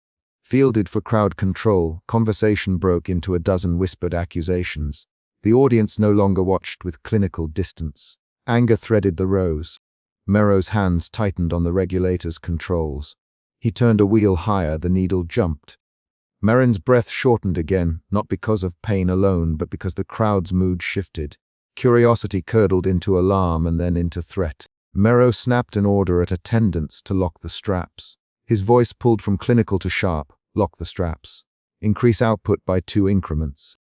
Fielded for crowd control, conversation broke into a dozen whispered accusations. The audience no longer watched with clinical distance. Anger threaded the rows. Merrow's hands tightened on the regulator's controls. He turned a wheel higher, the needle jumped. Marin's breath shortened again, not because of pain alone, but because the crowd's mood shifted. Curiosity curdled into alarm and then into threat. Merrow snapped an order at attendants to lock the straps. His voice pulled from clinical to sharp. Lock the straps. Increase output by 2 increments.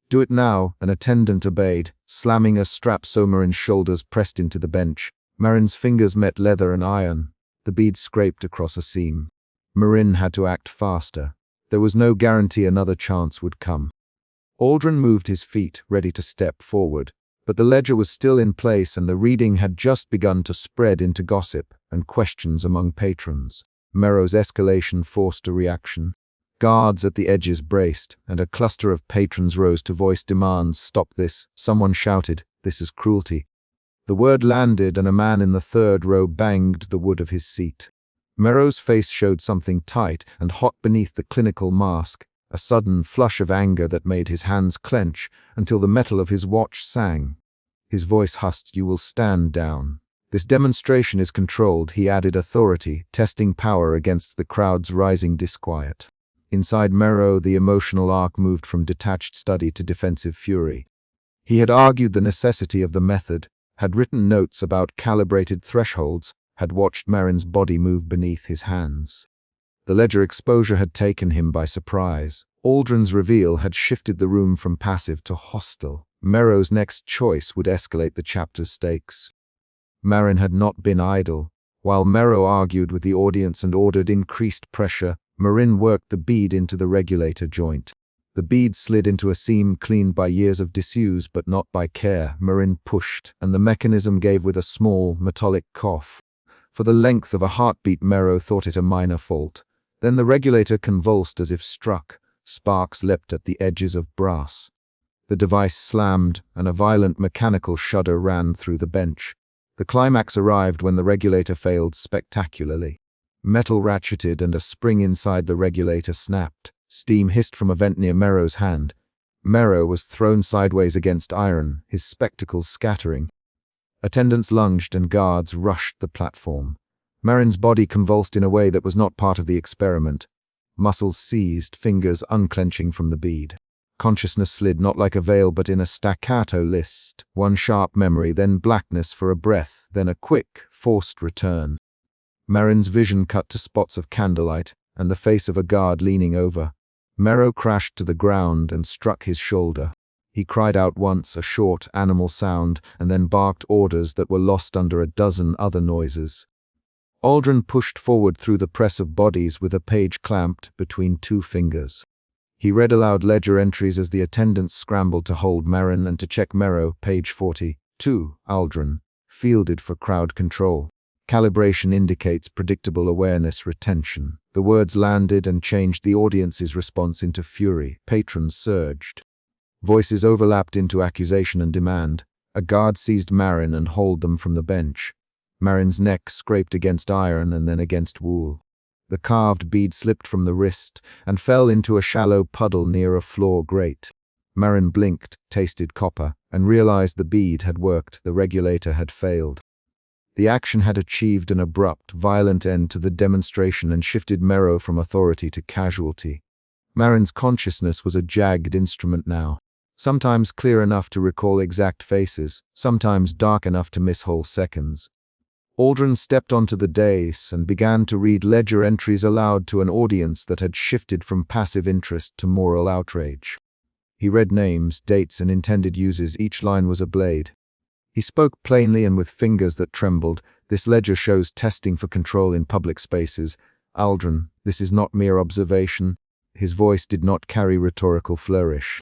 Do it now, an attendant obeyed, slamming a strap so Marin's shoulders pressed into the bench. Marin's fingers met leather and iron. The bead scraped across a seam. Marin had to act faster. There was no guarantee another chance would come. Aldrin moved his feet, ready to step forward, but the ledger was still in place and the reading had just begun to spread into gossip and questions among patrons. Merrow's escalation forced a reaction. Guards at the edges braced, and a cluster of patrons rose to voice demands. Stop this, someone shouted. This is cruelty. The word landed and a man in the 3rd row banged the wood of his seat. Merrow's face showed something tight and hot beneath the clinical mask, a sudden flush of anger that made his hands clench until the metal of his watch sang. His voice hushed, "You will stand down. This demonstration is controlled," he added authority, testing power against the crowd's rising disquiet. Inside Merrow, the emotional arc moved from detached study to defensive fury. He had argued the necessity of the method, had written notes about calibrated thresholds, had watched Marin's body move beneath his hands. The ledger exposure had taken him by surprise. Aldrin's reveal had shifted the room from passive to hostile. Merrow's next choice would escalate the chapter's stakes. Marin had not been idle. While Merrow argued with the audience and ordered increased pressure, Marin worked the bead into the regulator joint. The bead slid into a seam cleaned by years of disuse but not by care. Marin pushed, and the mechanism gave with a small, metallic cough. For the length of a heartbeat, Merrow thought it a minor fault. Then the regulator convulsed as if struck. Sparks leapt at the edges of brass. The device slammed, and a violent mechanical shudder ran through the bench. The climax arrived when the regulator failed spectacularly. Metal ratcheted and a spring inside the regulator snapped. Steam hissed from a vent near Merrow's hand. Merrow was thrown sideways against iron, his spectacles scattering. Attendants lunged and guards rushed the platform. Marin's body convulsed in a way that was not part of the experiment. Muscles seized, fingers unclenching from the bead. Consciousness slid not like a veil but in a staccato list. One sharp memory, then blackness for a breath, then a quick, forced return. Marin's vision cut to spots of candlelight and the face of a guard leaning over. Merrow crashed to the ground and struck his shoulder. He cried out once, a short, animal sound, and then barked orders that were lost under a dozen other noises. Aldrin pushed forward through the press of bodies with a page clamped between 2 fingers. He read aloud ledger entries as the attendants scrambled to hold Marin and to check Merrow. Page 42, Aldrin, fielded for crowd control. Calibration indicates predictable awareness retention. The words landed and changed the audience's response into fury. Patrons surged. Voices overlapped into accusation and demand. A guard seized Marin and hauled them from the bench. Marin's neck scraped against iron and then against wool. The carved bead slipped from the wrist and fell into a shallow puddle near a floor grate. Marin blinked, tasted copper, and realized the bead had worked. The regulator had failed. The action had achieved an abrupt, violent end to the demonstration and shifted Merrow from authority to casualty. Marin's consciousness was a jagged instrument now, sometimes clear enough to recall exact faces, sometimes dark enough to miss whole seconds. Aldrin stepped onto the dais and began to read ledger entries aloud to an audience that had shifted from passive interest to moral outrage. He read names, dates, and intended uses. Each line was a blade. He spoke plainly and with fingers that trembled. This ledger shows testing for control in public spaces. Aldrin, this is not mere observation. His voice did not carry rhetorical flourish.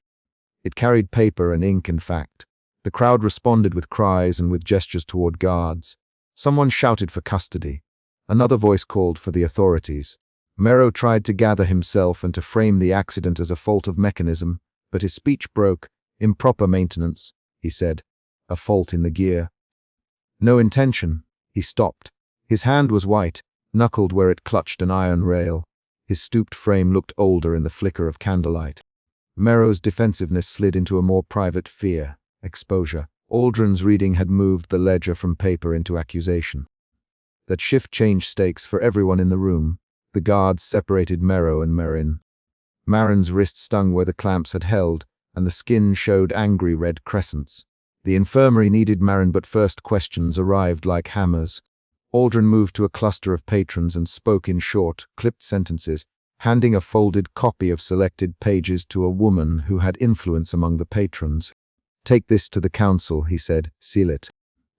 It carried paper and ink and fact. The crowd responded with cries and with gestures toward guards. Someone shouted for custody. Another voice called for the authorities. Merrow tried to gather himself and to frame the accident as a fault of mechanism, but his speech broke. Improper maintenance, he said. A fault in the gear. No intention. He stopped. His hand was white, knuckled where it clutched an iron rail. His stooped frame looked older in the flicker of candlelight. Merrow's defensiveness slid into a more private fear, exposure. Aldrin's reading had moved the ledger from paper into accusation. That shift changed stakes for everyone in the room. The guards separated Merrow and Marin. Marin's wrist stung where the clamps had held, and the skin showed angry red crescents. The infirmary needed Marin, but first questions arrived like hammers. Aldrin moved to a cluster of patrons and spoke in short, clipped sentences, handing a folded copy of selected pages to a woman who had influence among the patrons. "Take this to the council," he said. "Seal it.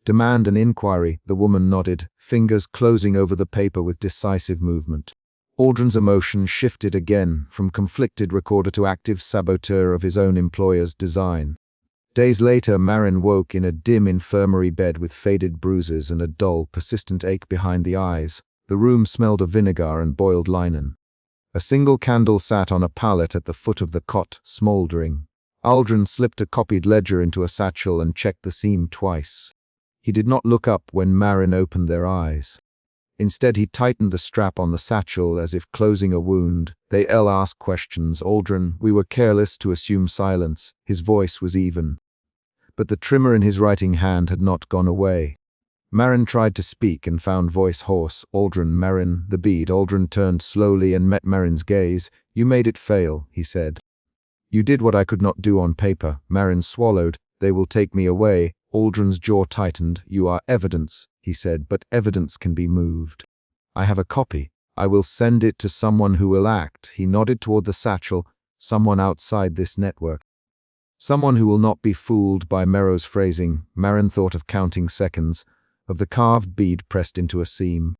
Demand an inquiry." The woman nodded, fingers closing over the paper with decisive movement. Aldrin's emotion shifted again, from conflicted recorder to active saboteur of his own employer's design. Days later, Marin woke in a dim infirmary bed with faded bruises and a dull, persistent ache behind the eyes. The room smelled of vinegar and boiled linen. A single candle sat on a pallet at the foot of the cot, smoldering. Aldrin slipped a copied ledger into a satchel and checked the seam twice. He did not look up when Marin opened their eyes. Instead, he tightened the strap on the satchel as if closing a wound. "They asked questions, Aldrin. We were careless to assume silence." His voice was even. But the tremor in his writing hand had not gone away. Marin tried to speak and found voice hoarse. "Aldrin, Marin, the bead." Aldrin turned slowly and met Marin's gaze. "You made it fail," he said. "You did what I could not do on paper." Marin swallowed. "They will take me away." Aldrin's jaw tightened. "You are evidence," he said, "but evidence can be moved. I have a copy. I will send it to someone who will act." He nodded toward the satchel. "Someone outside this network. Someone who will not be fooled by Merrow's phrasing." Marin thought of counting seconds, of the carved bead pressed into a seam,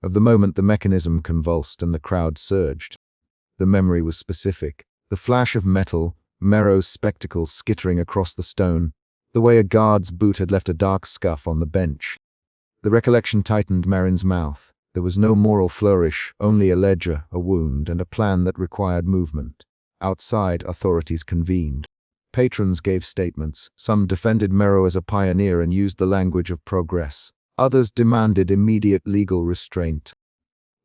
of the moment the mechanism convulsed and the crowd surged. The memory was specific. The flash of metal, Merrow's spectacles skittering across the stone, the way a guard's boot had left a dark scuff on the bench. The recollection tightened Marin's mouth. There was no moral flourish, only a ledger, a wound, and a plan that required movement. Outside, authorities convened. Patrons gave statements. Some defended Merrow as a pioneer and used the language of progress. Others demanded immediate legal restraint.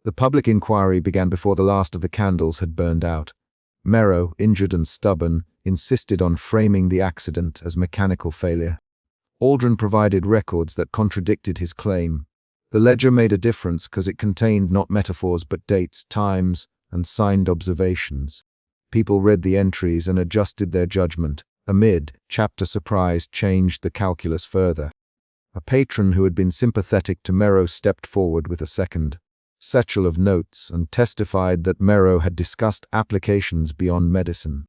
The public inquiry began before the last of the candles had burned out. Merrow, injured and stubborn, insisted on framing the accident as mechanical failure. Aldrin provided records that contradicted his claim. The ledger made a difference because it contained not metaphors but dates, times, and signed observations. People read the entries and adjusted their judgment. A mid-chapter surprise changed the calculus further. A patron who had been sympathetic to Merrow stepped forward with a second satchel of notes and testified that Merrow had discussed applications beyond medicine.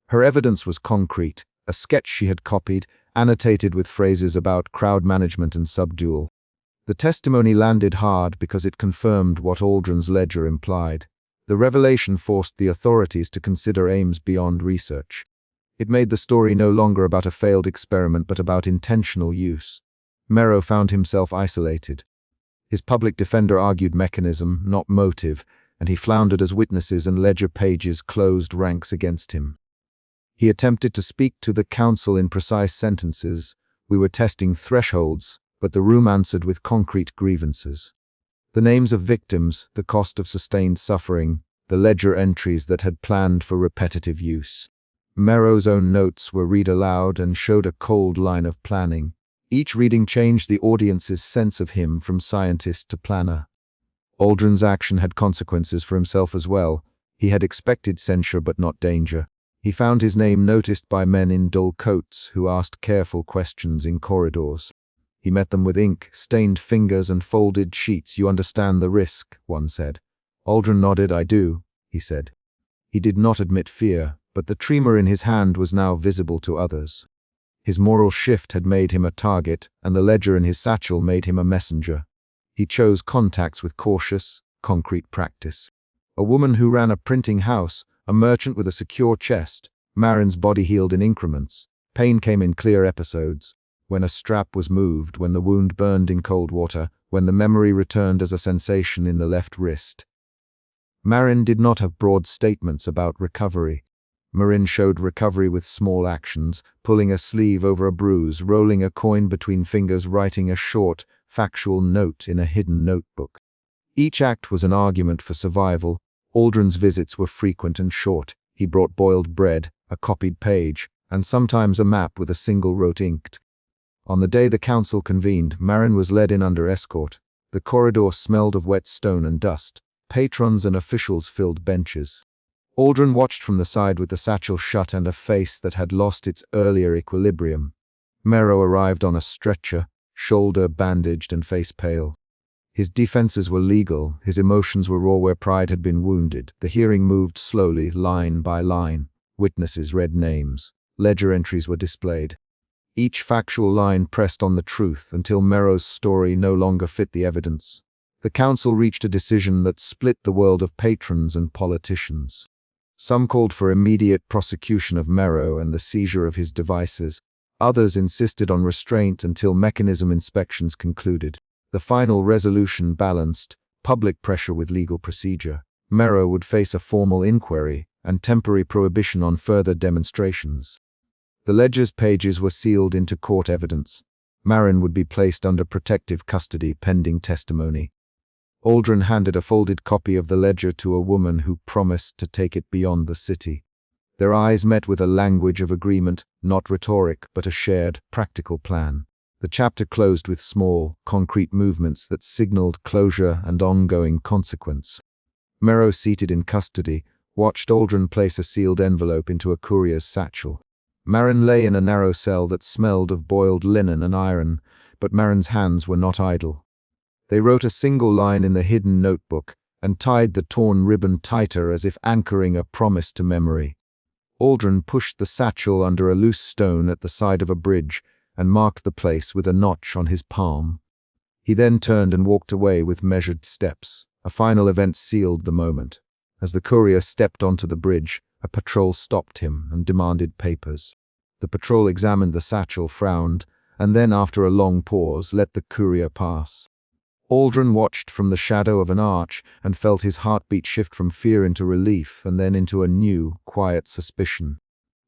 Her evidence was concrete, a sketch she had copied, annotated with phrases about crowd management and subdual. The testimony landed hard because it confirmed what Aldrin's ledger implied. The revelation forced the authorities to consider aims beyond research. It made the story no longer about a failed experiment but about intentional use. Merrow found himself isolated. His public defender argued mechanism, not motive, and he floundered as witnesses and ledger pages closed ranks against him. He attempted to speak to the council in precise sentences. We were testing thresholds, but the room answered with concrete grievances. The names of victims, the cost of sustained suffering, the ledger entries that had planned for repetitive use. Merrow's own notes were read aloud and showed a cold line of planning. Each reading changed the audience's sense of him from scientist to planner. Aldrin's action had consequences for himself as well. He had expected censure but not danger. He found his name noticed by men in dull coats who asked careful questions in corridors. He met them with ink, stained fingers and folded sheets. "You understand the risk," one said. Aldrin nodded. "I do," he said. He did not admit fear, but the tremor in his hand was now visible to others. His moral shift had made him a target, and the ledger in his satchel made him a messenger. He chose contacts with cautious, concrete practice. A woman who ran a printing house, a merchant with a secure chest. Marin's body healed in increments. Pain came in clear episodes. When a strap was moved, when the wound burned in cold water, when the memory returned as a sensation in the left wrist. Marin did not have broad statements about recovery. Marin showed recovery with small actions, pulling a sleeve over a bruise, rolling a coin between fingers, writing a short, factual note in a hidden notebook. Each act was an argument for survival. Aldrin's visits were frequent and short. He brought boiled bread, a copied page, and sometimes a map with a single rote inked. On the day the council convened, Marin was led in under escort. The corridor smelled of wet stone and dust. Patrons and officials filled benches. Aldrin watched from the side with the satchel shut and a face that had lost its earlier equilibrium. Mero arrived on a stretcher, shoulder bandaged and face pale. His defenses were legal, his emotions were raw where pride had been wounded. The hearing moved slowly, line by line. Witnesses read names. Ledger entries were displayed. Each factual line pressed on the truth until Mero's story no longer fit the evidence. The council reached a decision that split the world of patrons and politicians. Some called for immediate prosecution of Mero and the seizure of his devices. Others insisted on restraint until mechanism inspections concluded. The final resolution balanced public pressure with legal procedure. Mero would face a formal inquiry and temporary prohibition on further demonstrations. The ledger's pages were sealed into court evidence. Marin would be placed under protective custody pending testimony. Aldrin handed a folded copy of the ledger to a woman who promised to take it beyond the city. Their eyes met with a language of agreement, not rhetoric, but a shared, practical plan. The chapter closed with small, concrete movements that signaled closure and ongoing consequence. Mero, seated in custody, watched Aldrin place a sealed envelope into a courier's satchel. Marin lay in a narrow cell that smelled of boiled linen and iron, but Marin's hands were not idle. They wrote a single line in the hidden notebook and tied the torn ribbon tighter as if anchoring a promise to memory. Aldrin pushed the satchel under a loose stone at the side of a bridge and marked the place with a notch on his palm. He then turned and walked away with measured steps. A final event sealed the moment. As the courier stepped onto the bridge, a patrol stopped him and demanded papers. The patrol examined the satchel, frowned, and then, after a long pause, let the courier pass. Aldrin watched from the shadow of an arch and felt his heartbeat shift from fear into relief and then into a new, quiet suspicion.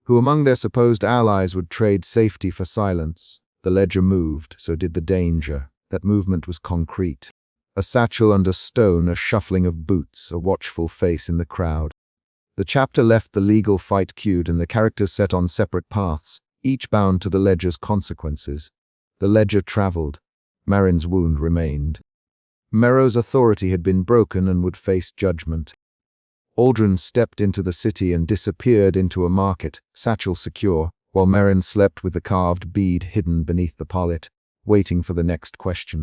Who among their supposed allies would trade safety for silence? The ledger moved, so did the danger. That movement was concrete. A satchel under stone, a shuffling of boots, a watchful face in the crowd. The chapter left the legal fight queued and the characters set on separate paths, each bound to the ledger's consequences. The ledger traveled. Marin's wound remained. Mero's authority had been broken and would face judgment. Aldrin stepped into the city and disappeared into a market, satchel secure, while Marin slept with the carved bead hidden beneath the pallet, waiting for the next question.